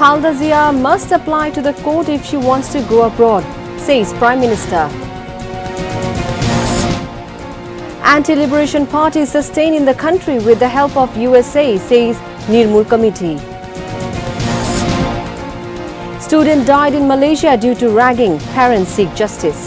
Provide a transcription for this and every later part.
Khaleda Zia must apply to the court if she wants to go abroad, says Prime Minister. Anti-liberation parties sustain in the country with the help of USA, says Nirmul Committee. Student died in Malaysia due to ragging. Parents seek justice.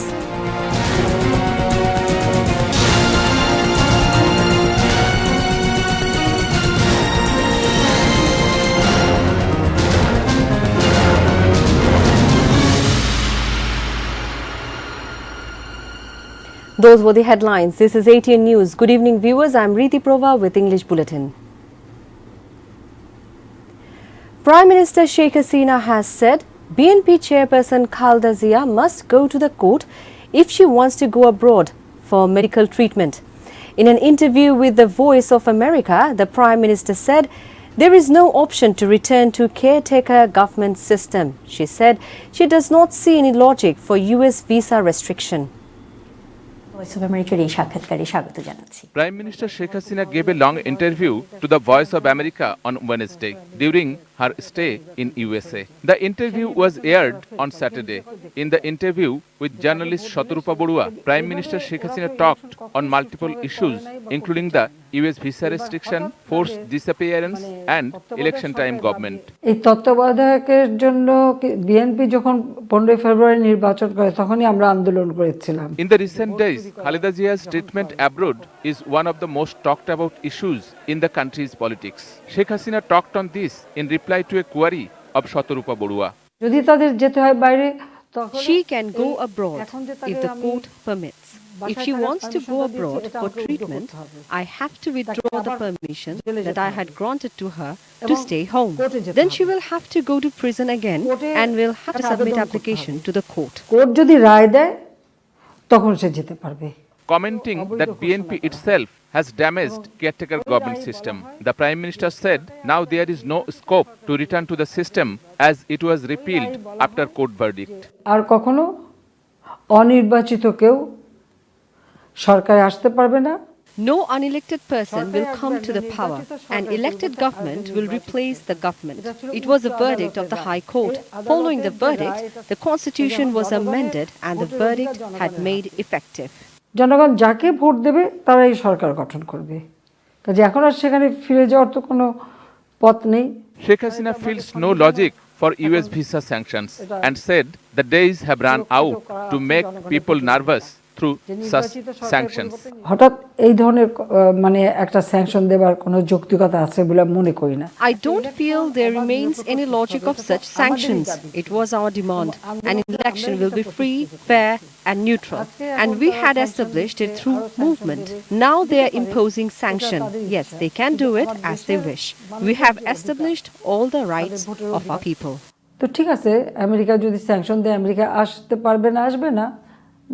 Those were the headlines. This is ATN News. Good evening, viewers. I'm Riti Prova with English Bulletin. Prime Minister Sheikh Hasina has said BNP chairperson Khaleda Zia must go to the court if she wants to go abroad for medical treatment. In an interview with The Voice of America, the Prime Minister said there is no option to return to caretaker government system. She said she does not see any logic for US visa restriction. Prime Minister Sheikh Hasina gave a long interview to the Voice of America on Wednesday during her stay in USA. The interview was aired on Saturday. In the interview with journalist Shaturupa Borua, Prime Minister Sheikh Hasina talked on multiple issues, including the US visa restriction, forced disappearance, and election time government. এই তত্ত্বাবধায়কের জন্য BNP যখন 15 ফেব্রুয়ারি নির্বাচন করে তখনই আমরা আন্দোলন করেছিলাম। In the recent days, Khaleda Zia's treatment abroad is one of the most talked about issues in the country's politics. Sheikh Hasina talked on this in reply to a query of Shaturupa Borua. যদি তাদের যেতে হয় বাইরে She can go abroad if the court permits. If she wants to go abroad for treatment, I have to withdraw the permission that I had granted to her to stay home. Then she will have to go to prison again and will have to submit application to the court. Court যদি রায় দেয় তখন সে যেতে পারবে। Commenting that BNP itself has damaged caretaker government system, the Prime Minister said now there is no scope to return to the system as it was repealed after court verdict. আর কখনো অনির্বাচিত কেউ সরকারে আসতে পারবে না। No unelected person will come to the power. An elected government will replace the government. It was a verdict of the High Court. Following the verdict, the constitution was amended and the verdict had made effective. জনগণ যাকে vote দেবে তারাই সরকার গঠন করবে। কাজে এখন আর সেখানে ফিরে যাওয়ার তো কোনো পথ নেই। Sheikh Hasina feels no logic for US visa sanctions and said the days have run out to make people nervous through such sanctions. হঠাৎ এই ধরনের মানে একটা স্যাংশন দেবার কোনো যৌক্তিকতা আছে বলে মনে করি না। I don't feel there remains any logic of such sanctions. It was our demand. An election will be free, fair and neutral. And we had established it through movement. Now they are imposing sanction. Yes, they can do it as they wish. We have established all the rights of our people. তো ঠিক আছে, America যদি sanction দেয় America আসতে পারবে না, আসবে না,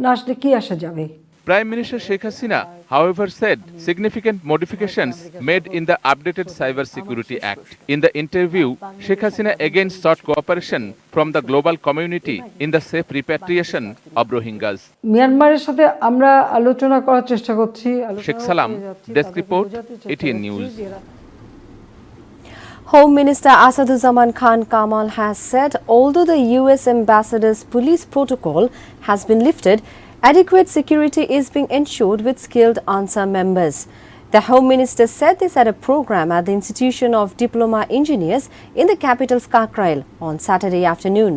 না আসলে কি আসা যাবে? Prime Minister Sheikh Hasina, however, said significant modifications made in the updated Cyber Security Act. In the interview, Sheikh Hasina again sought cooperation from the global community in the safe repatriation of Rohingyas. মিয়ানমারের সাথে আমরা আলোচনা করার চেষ্টা করছি। Sheikh Salam, Desk Report, ATN News. Home Minister Asaduzzaman Khan Kamal has said although the US ambassador's police protocol has been lifted, adequate security is being ensured with skilled Ansar members. The Home Minister said this at a program at the Institution of Diploma Engineers in the capital's Kakrail on Saturday afternoon.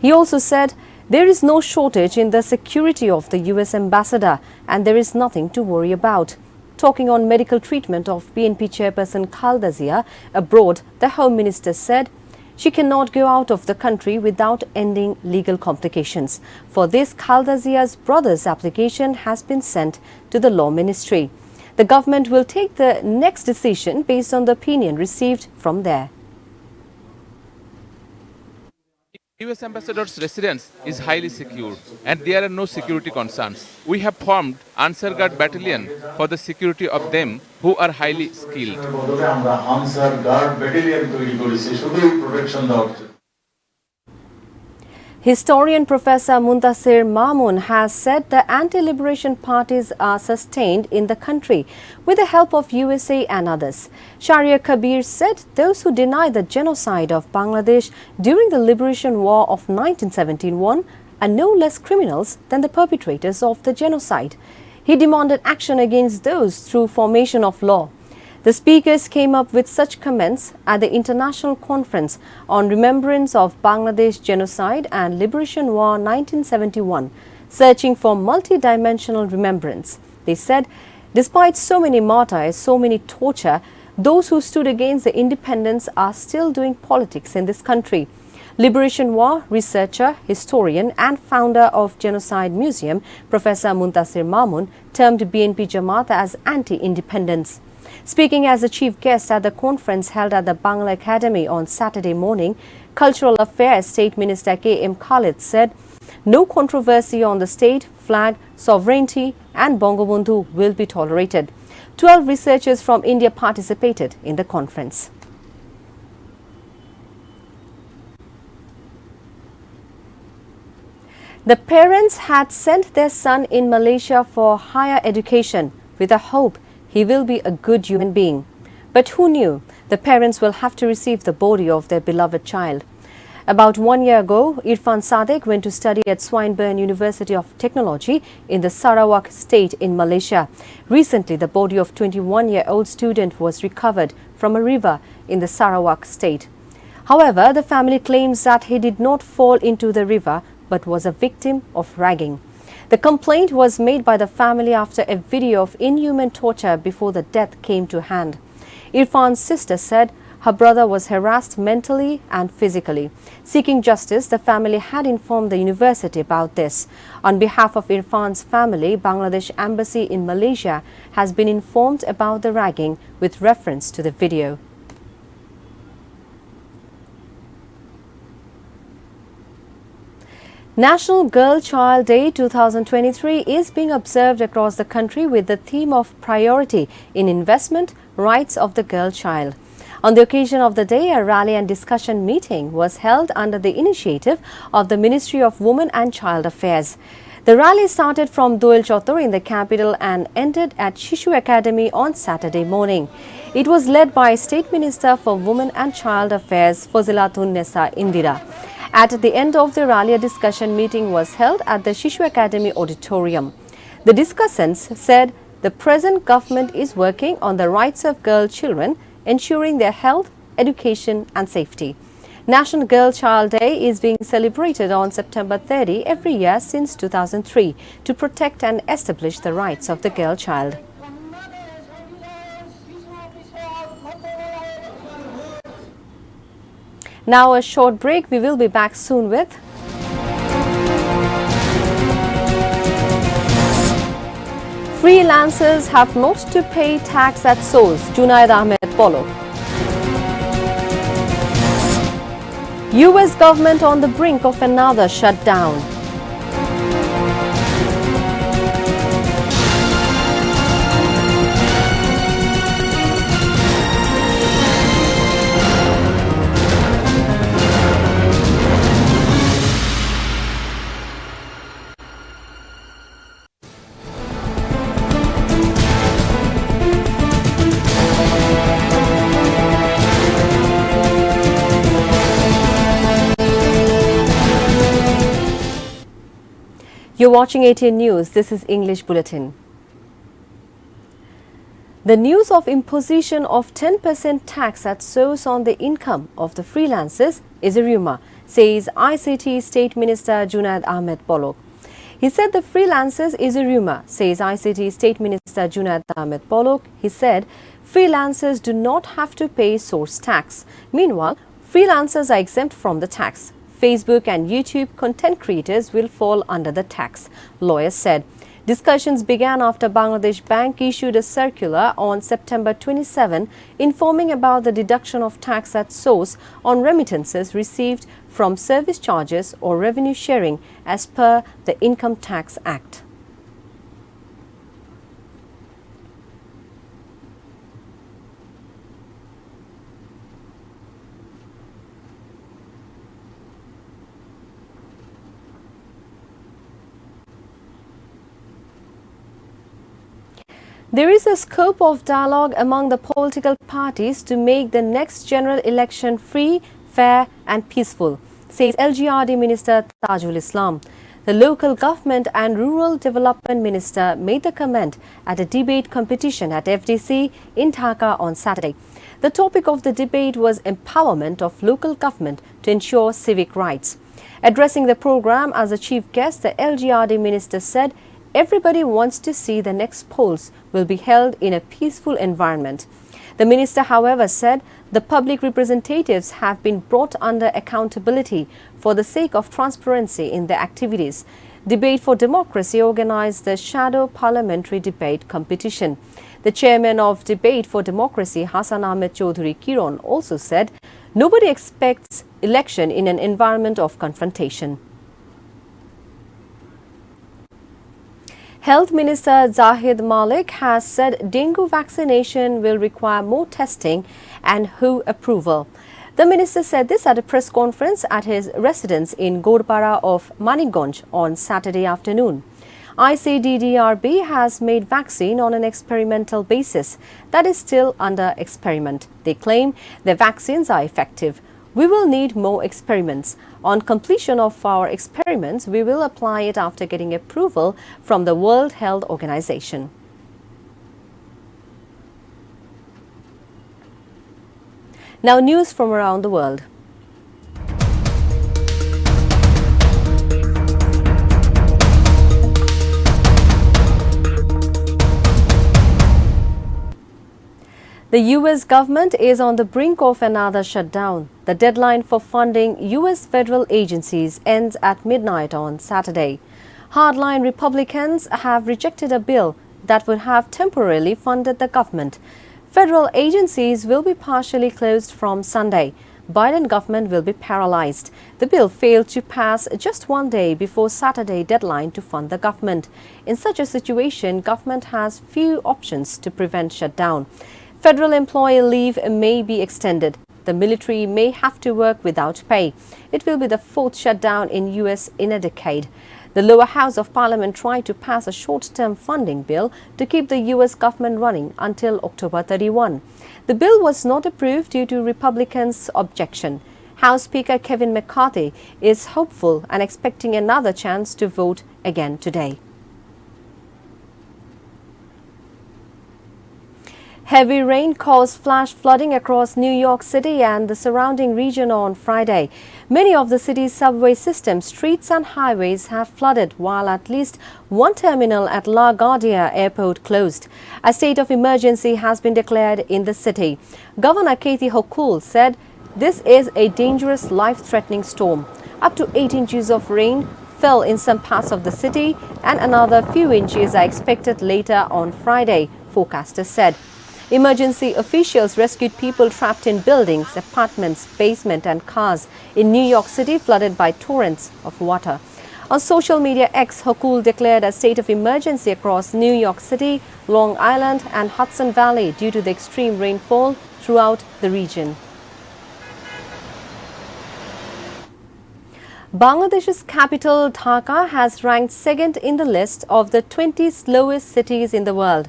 He also said there is no shortage in the security of the US ambassador and there is nothing to worry about. Talking on medical treatment of BNP chairperson Khaleda Zia abroad, the Home Minister said she cannot go out of the country without ending legal complications. For this, Khaleda Zia's brother's application has been sent to the Law Ministry. The government will take the next decision based on the opinion received from there. US ambassador's residence is highly secure and there are no security concerns. We have formed Ansar Guard battalion for the security of them who are highly skilled. Historian Professor Muntasir Mamun has said the anti-liberation parties are sustained in the country with the help of USA and others. Sharia Kabir said those who deny the genocide of Bangladesh during the Liberation War of 1971 are no less criminals than the perpetrators of the genocide. He demanded action against those through formation of law. The speakers came up with such comments at the International Conference on Remembrance of Bangladesh Genocide and Liberation War 1971, searching for multi-dimensional remembrance. They said, despite so many martyrs, so many torture, those who stood against the independence are still doing politics in this country. Liberation War researcher, historian and founder of Genocide Museum, Professor Muntasir Mamun, termed BNP Jamaat as anti-independence. Speaking as the chief guest at the conference held at the Bangla Academy on Saturday morning, Cultural Affairs State Minister K.M. Khaled said, no controversy on the state, flag, sovereignty and Bangabandhu will be tolerated. 12 researchers from India participated in the conference. The parents had sent their son in Malaysia for higher education with a hope he will be a good human being. But who knew the parents will have to receive the body of their beloved child? About 1 year ago, Irfan Sadek went to study at Swinburne University of Technology in the Sarawak state in Malaysia. Recently, the body of 21-year-old student was recovered from a river in the Sarawak state. However, the family claims that he did not fall into the river but was a victim of ragging. The complaint was made by the family after a video of inhuman torture before the death came to hand. Irfan's sister said her brother was harassed mentally and physically. Seeking justice, the family had informed the university about this. On behalf of Irfan's family, Bangladesh Embassy in Malaysia has been informed about the ragging with reference to the video. National Girl Child Day 2023 is being observed across the country with the theme of priority in investment, rights of the girl child. On the occasion of the day, a rally and discussion meeting was held under the initiative of the Ministry of Women and Child Affairs. The rally started from Doel Chotor in the capital and ended at Shishu Academy on Saturday morning. It was led by State Minister for Women and Child Affairs, Fazilatun Nessa Indira. At the end of the rally, a discussion meeting was held at the Shishu Academy auditorium. The discussants said the present government is working on the rights of girl children, ensuring their health, education and safety. National Girl Child Day is being celebrated on September 30 every year since 2003 to protect and establish the rights of the girl child. Now a short break. We will be back soon with freelancers have not to pay tax at source, Junaid Ahmed Polok. US government on the brink of another shutdown. You're watching ATN News. This is English Bulletin. The news of imposition of 10% tax at source on the income of the freelancers is a rumor, says ICT State Minister Junaid Ahmed Polok. He said the freelancers is a rumor, says ICT State Minister Junaid Ahmed Polok. He said freelancers do not have to pay source tax. Meanwhile, freelancers are exempt from the tax. Facebook and YouTube content creators will fall under the tax, lawyers said. Discussions began after Bangladesh Bank issued a circular on September 27 informing about the deduction of tax at source on remittances received from service charges or revenue sharing as per the Income Tax Act. There is a scope of dialogue among the political parties to make the next general election free, fair and peaceful, says LGRD Minister Tajul Islam. The Local Government and Rural Development Minister made the comment at a debate competition at FDC in Dhaka on Saturday. The topic of the debate was empowerment of local government to ensure civic rights. Addressing the program as a chief guest, the LGRD Minister said everybody wants to see the next polls will be held in a peaceful environment. The minister, however, said the public representatives have been brought under accountability for the sake of transparency in their activities. Debate for Democracy organized the Shadow Parliamentary Debate competition. The chairman of Debate for Democracy, Hasina Chaudhuri Kiron, also said nobody expects election in an environment of confrontation. Health Minister Zahid Malik has said dengue vaccination will require more testing and WHO approval. The minister said this at a press conference at his residence in Godpara of Manikganj on Saturday afternoon. ICDDRB has made vaccine on an experimental basis that is still under experiment. They claim the vaccines are effective. We will need more experiments. On completion of our experiments, we will apply it after getting approval from the World Health Organization. Now, news from around the world. The U.S. government is on the brink of another shutdown. The deadline for funding U.S. federal agencies ends at midnight on Saturday. Hardline Republicans have rejected a bill that would have temporarily funded the government. Federal agencies will be partially closed from Sunday. Biden government will be paralyzed. The bill failed to pass just one day before Saturday deadline to fund the government. In such a situation, government has few options to prevent shutdown. Federal employee leave may be extended. The military may have to work without pay. It will be the fourth shutdown in U.S. in a decade. The lower house of parliament tried to pass a short-term funding bill to keep the U.S. government running until October 31. The bill was not approved due to Republicans' objection. House Speaker Kevin McCarthy is hopeful and expecting another chance to vote again today. Heavy rain caused flash flooding across New York City and the surrounding region on Friday. Many of the city's subway system, streets and highways have flooded, while at least one terminal at LaGuardia Airport closed. A state of emergency has been declared in the city. Governor Kathy Hochul said this is a dangerous, life-threatening storm. Up to 8 inches of rain fell in some parts of the city, and another few inches are expected later on Friday, forecasters said. Emergency officials rescued people trapped in buildings, apartments, basements and cars in New York City flooded by torrents of water. On social media X, Hochul declared a state of emergency across New York City, Long Island and Hudson Valley due to the extreme rainfall throughout the region. Bangladesh's capital, Dhaka, has ranked second in the list of the 20 slowest cities in the world.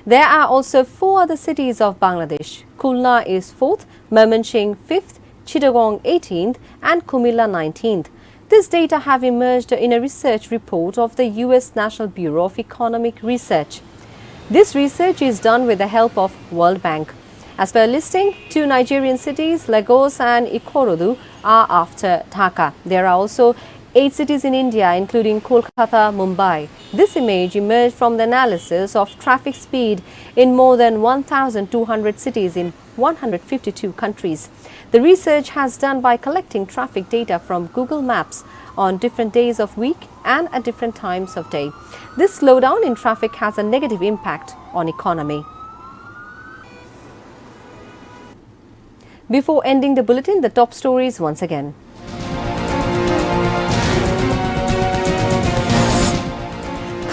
There are also 4 other cities of Bangladesh. Khulna is 4th, Mymensingh 5th, Chittagong 18th and Kumilla 19th. These data have emerged in a research report of the U.S. National Bureau of Economic Research. This research is done with the help of World Bank. As per listing, 2 Nigerian cities, Lagos and Ikorodu, are after Dhaka. There are also 8 cities in India, including Kolkata, Mumbai. This image emerged from the analysis of traffic speed in more than 1,200 cities in 152 countries. The research has done by collecting traffic data from Google Maps on different days of week and at different times of day. This slowdown in traffic has a negative impact on economy. Before ending the bulletin, the top stories once again.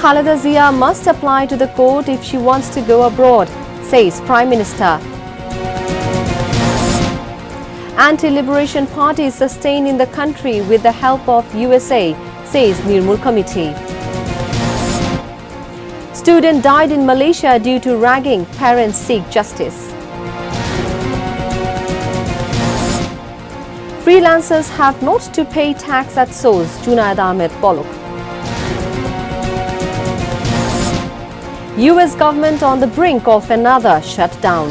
Khaleda Zia must apply to the court if she wants to go abroad, says Prime Minister. Anti-liberation parties sustained in the country with the help of USA, says Nirmul Committee. Student died in Malaysia due to ragging. Parents seek justice. Freelancers have not to pay tax at source. Junaid Ahmed Polok. US government on the brink of another shutdown.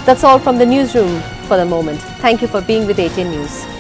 That's all from the newsroom for the moment. Thank you for being with ATN News.